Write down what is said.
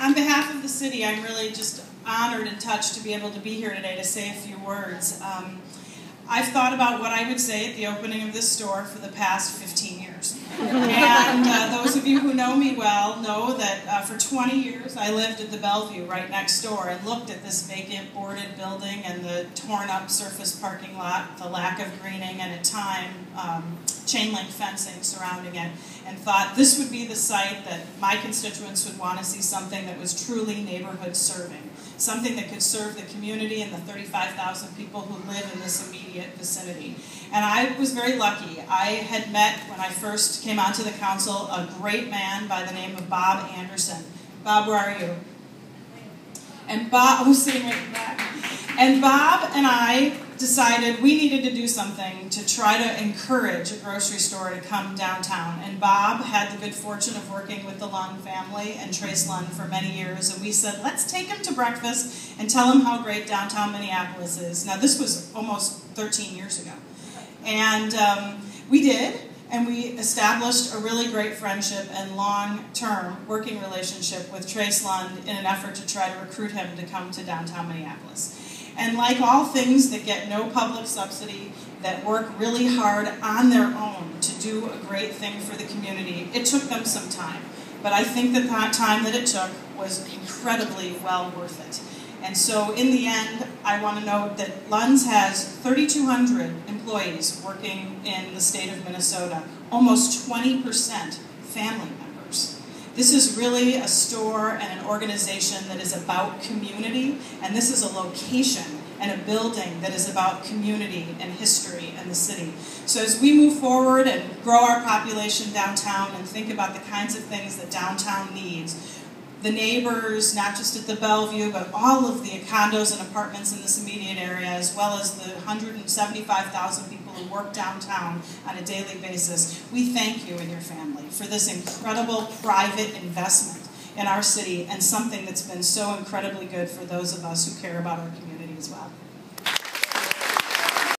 on behalf of the city, I'm really just honored and touched to be able to be here today to say a few words. I've thought about what I would say at the opening of this store for the past 15 years. And those of you who know me well know that for 20 years I lived at the Bellevue right next door and looked at this vacant boarded building and the torn up surface parking lot, the lack of greening, and at time chain link fencing surrounding it, and thought this would be the site that my constituents would want to see something that was truly neighborhood serving, something that could serve the community and the 35,000 people who live in this immediate vicinity. And I was very lucky. I had met, when I first came onto the council, a great man by the name of Bob Anderson. Bob, where are you? And Bob, who's sitting right in the back? And Bob and I decided we needed to do something to try to encourage a grocery store to come downtown. And Bob had the good fortune of working with the Lund family and Trace Lund for many years. And we said, let's take him to breakfast and tell him how great downtown Minneapolis is. Now, this was almost 13 years ago. And we did. And we established a really great friendship and long-term working relationship with Trace Lund in an effort to try to recruit him to come to downtown Minneapolis. And like all things that get no public subsidy, that work really hard on their own to do a great thing for the community, it took them some time. But I think that that time that it took was incredibly well worth it. And so in the end, I want to note that Lunds has 3,200 employees working in the state of Minnesota, almost 20% family members. This is really a store and an organization that is about community, and this is a location and a building that is about community and history and the city. So as we move forward and grow our population downtown and think about the kinds of things that downtown needs, the neighbors, not just at the Bellevue, but all of the condos and apartments in this immediate area, as well as the 175,000 people who work downtown on a daily basis, we thank you and your family for this incredible private investment in our city and something that's been so incredibly good for those of us who care about our community as well.